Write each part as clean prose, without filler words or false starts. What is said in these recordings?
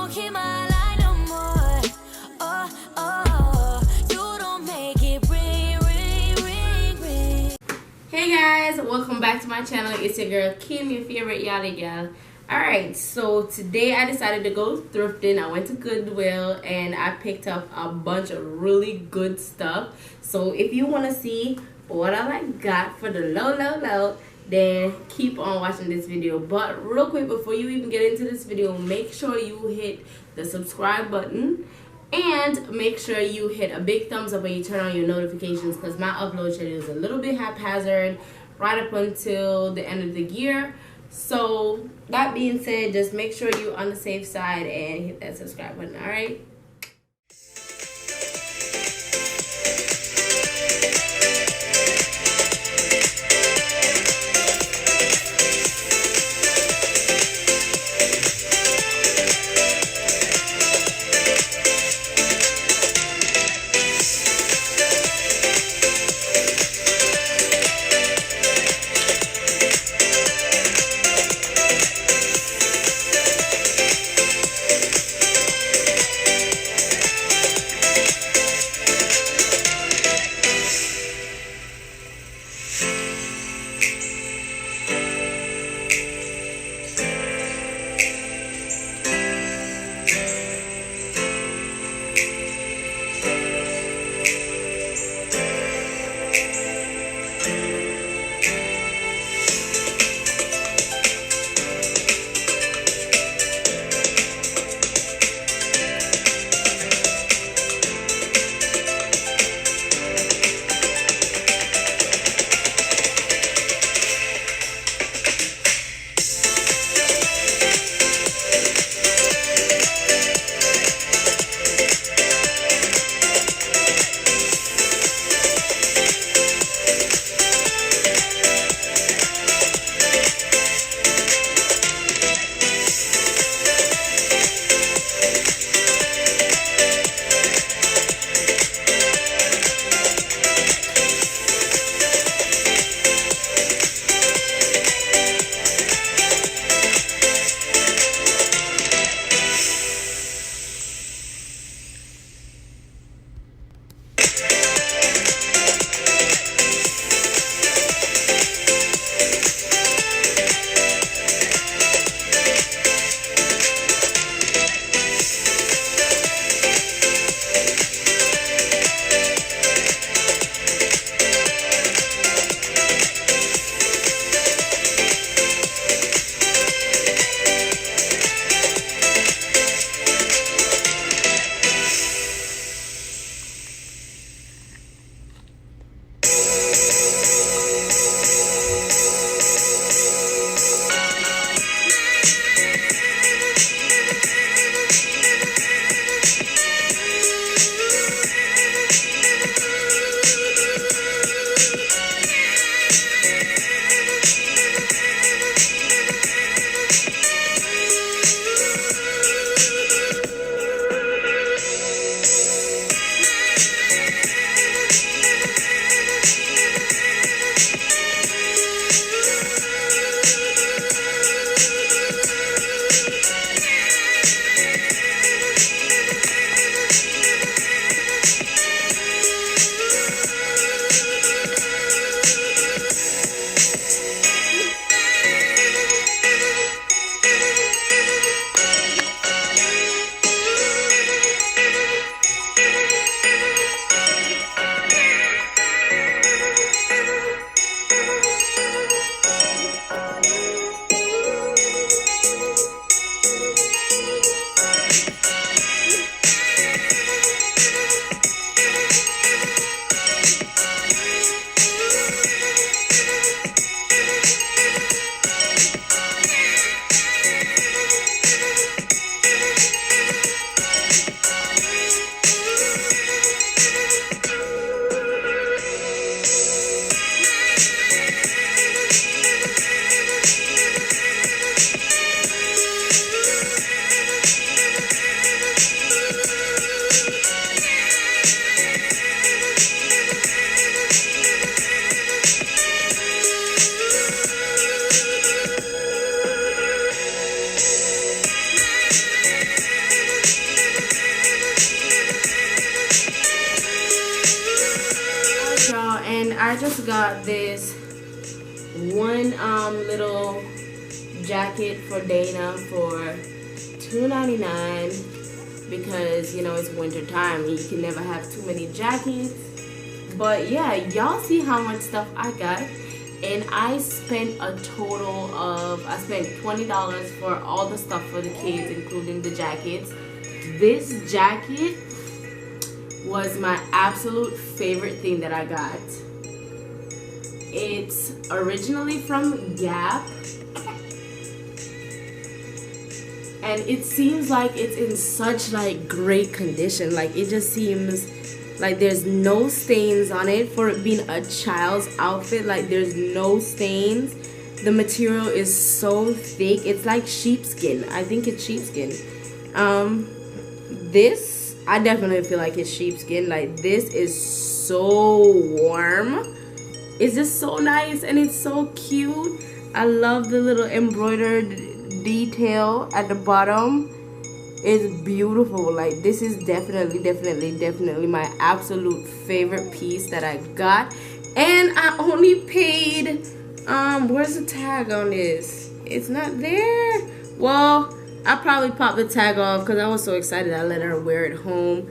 don't keep my line no more. Oh, oh, you don't make it ring, ring, ring, ring. Hey guys, welcome back to my channel. It's your girl Kim, your favorite yada gal. Alright, so today I decided to go thrifting. I went to Goodwill and I picked up a bunch of really good stuff. So if you want to see what I got for the low, then keep on watching this video. But real quick, before you even get into this video, make sure you hit the subscribe button and make sure you hit a big thumbs up when you turn on your notifications, because my upload schedule is a little bit haphazard right up until the end of the year. So that being said, just make sure you're on the safe side and hit that subscribe button. All right. just got this one little jacket for Dana for $2.99 because you know it's winter time and you can never have too many jackets. But yeah, y'all see how much stuff I got, and I spent a total of $20 for all the stuff for the kids, including the jackets. This jacket was my absolute favorite thing that I got. It's originally from Gap, and it seems like it's in such like great condition. Like it just seems like there's no stains on it for it being a child's outfit. Like there's no stains. The material is so thick. It's like sheepskin. I think it's sheepskin. This, I definitely feel like it's sheepskin. Like this is so warm. It's just so nice and it's so cute. I love the little embroidered detail at the bottom. It's beautiful. Like this is definitely my absolute favorite piece that I got. And I only paid where's the tag on this? It's not there. Well, I probably popped the tag off because I was so excited I let her wear it home.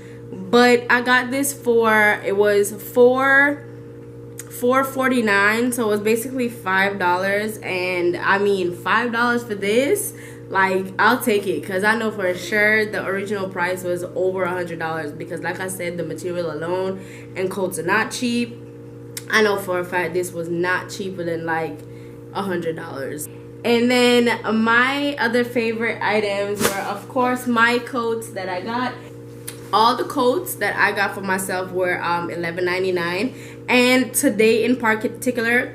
But I got this for, it was $4.49, so it was basically $5. And I mean $5 for this, like I'll take it, because I know for sure the original price was over $100, because like I said, the material alone and coats are not cheap. I know for a fact this was not cheaper than like $100. And then my other favorite items were, of course, my coats that I got. All the coats that I got for myself were $11.99. And today in particular,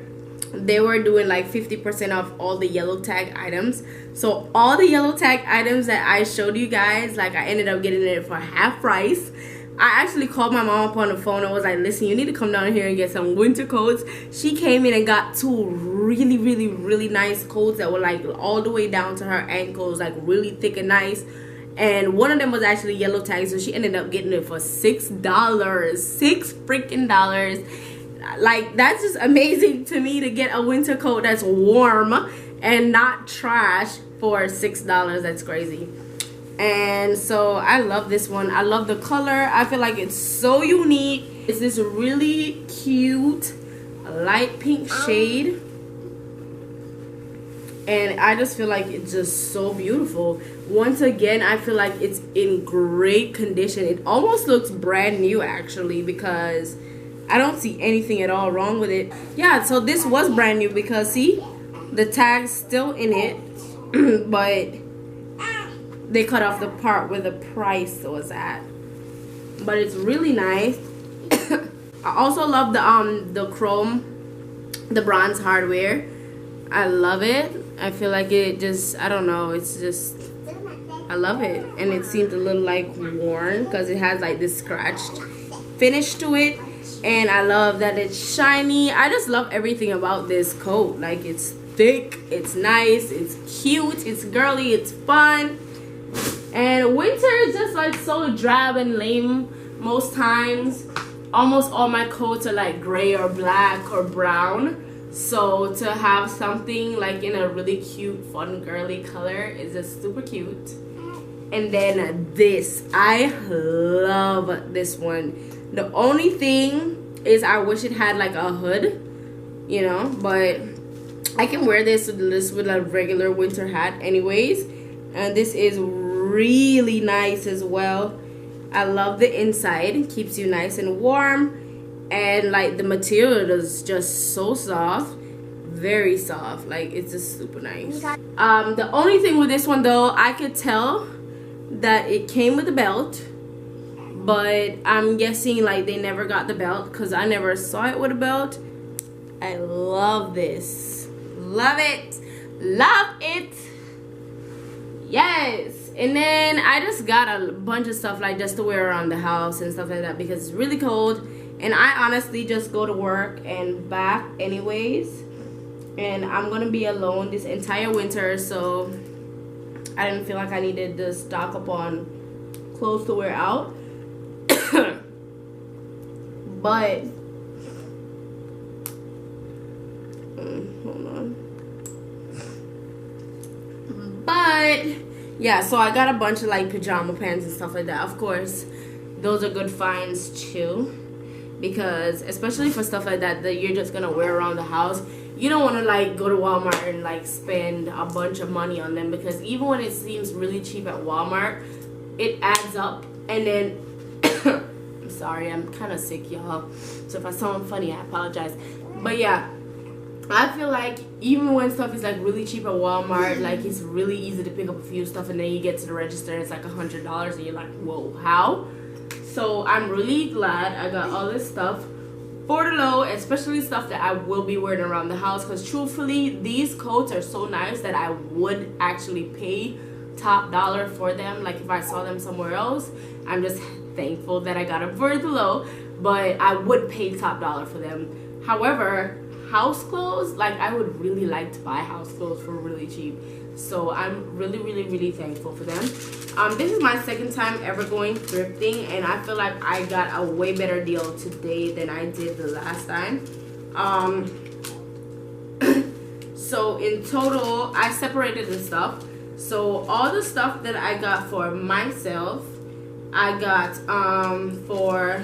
they were doing like 50% off all the yellow tag items. So all the yellow tag items that I showed you guys, like I ended up getting it for half price. I actually called my mom up on the phone and was like, listen, you need to come down here and get some winter coats. She came in and got two really nice coats that were like all the way down to her ankles, like really thick and nice. And one of them was actually yellow tag, so she ended up getting it for $6. $6 freaking dollars. Like that's just amazing to me, to get a winter coat that's warm and not trash for $6. That's crazy. And so I love this one. I love the color. I feel like it's so unique. It's this really cute light pink shade, and I just feel like it's just so beautiful. Once again, I feel like it's in great condition. It almost looks brand new actually, because I don't see anything at all wrong with it. Yeah, so this was brand new because see, the tag's still in it, but they cut off the part where the price was at. But it's really nice. I also love the chrome, the bronze hardware. I love it. I feel like it just, I don't know, it's just, I love it. And it seems a little like worn because it has like this scratched finish to it. And I love that it's shiny. I just love everything about this coat. Like it's thick, it's nice, it's cute, it's girly, it's fun. And winter is just like so drab and lame most times. Almost all my coats are like gray or black or brown. So to have something like in a really cute, fun, girly color is just super cute. And then this, I love this one. The only thing is I wish it had like a hood, you know, but I can wear this with a regular winter hat anyways. And this is really nice as well. I love the inside. It keeps you nice and warm. And like the material is just so soft. Very soft. Like it's just super nice. The only thing with this one though, I could tell that it came with a belt. But I'm guessing like they never got the belt because I never saw it with a belt. I love this. Love it. Love it. Yes. And then I just got a bunch of stuff like just to wear around the house and stuff like that because it's really cold. And I honestly just go to work and back anyways. And I'm going to be alone this entire winter. So I didn't feel like I needed to stock up on clothes to wear out. But Hold on. But yeah, so I got a bunch of like pajama pants and stuff like that. Of course, those are good finds too, because especially for stuff like that that you're just gonna wear around the house, you don't want to like go to Walmart and like spend a bunch of money on them, because even when it seems really cheap at Walmart, it adds up. And then I'm sorry, I'm kind of sick, y'all, so if I sound funny, I apologize. But yeah, I feel like even when stuff is like really cheap at Walmart, like it's really easy to pick up a few stuff, and then you get to the register and it's like $100 and you're like, whoa, how? So I'm really glad I got all this stuff for the low, especially stuff that I will be wearing around the house, because truthfully these coats are so nice that I would actually pay top dollar for them. Like if I saw them somewhere else, I'm just thankful that I got them for the low, but I would pay top dollar for them. However, house clothes, like I would really like to buy house clothes for really cheap, so I'm really thankful for them. This is my second time ever going thrifting, and I feel like I got a way better deal today than I did the last time. So in total, I separated the stuff. So all the stuff that I got for myself, I got for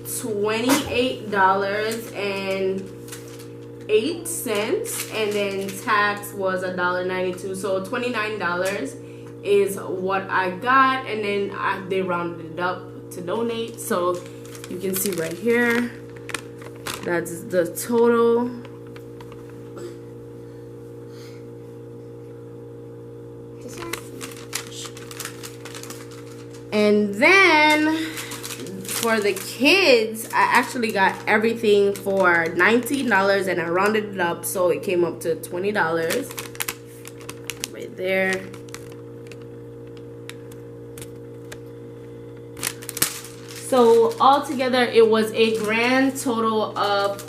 $28.08, and then tax was $1.92, so $29 is what I got. And then they rounded it up to donate, so you can see right here, that's the total. And then for the kids, I actually got everything for $19, and I rounded it up, so it came up to $20 right there. So altogether, it was a grand total of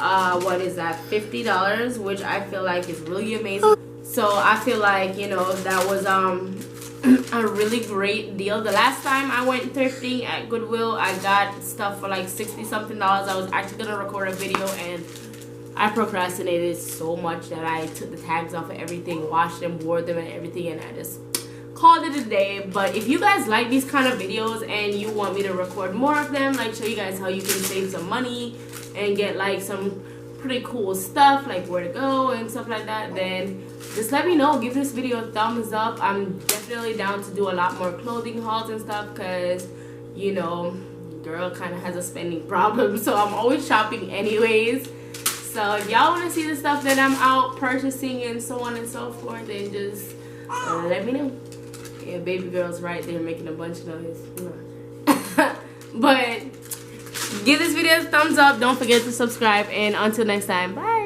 what is that, $50, which I feel like is really amazing. So I feel like, you know, that was a really great deal. The last time I went thrifting at Goodwill, I got stuff for like $60 something. I was actually gonna record a video, and I procrastinated so much that I took the tags off of everything, washed them, wore them and everything, and I just called it a day. But if you guys like these kind of videos and you want me to record more of them, like show you guys how you can save some money and get like some pretty cool stuff, like where to go and stuff like that, then just let me know. Give this video a thumbs up. I'm definitely down to do a lot more clothing hauls and stuff, because you know, girl kind of has a spending problem, so I'm always shopping anyways. So if y'all want to see the stuff that I'm out purchasing and so on and so forth, then just let me know. Yeah, baby girl's right there making a bunch of noise. But give this video a thumbs up. Don't forget to subscribe, and until next time, bye.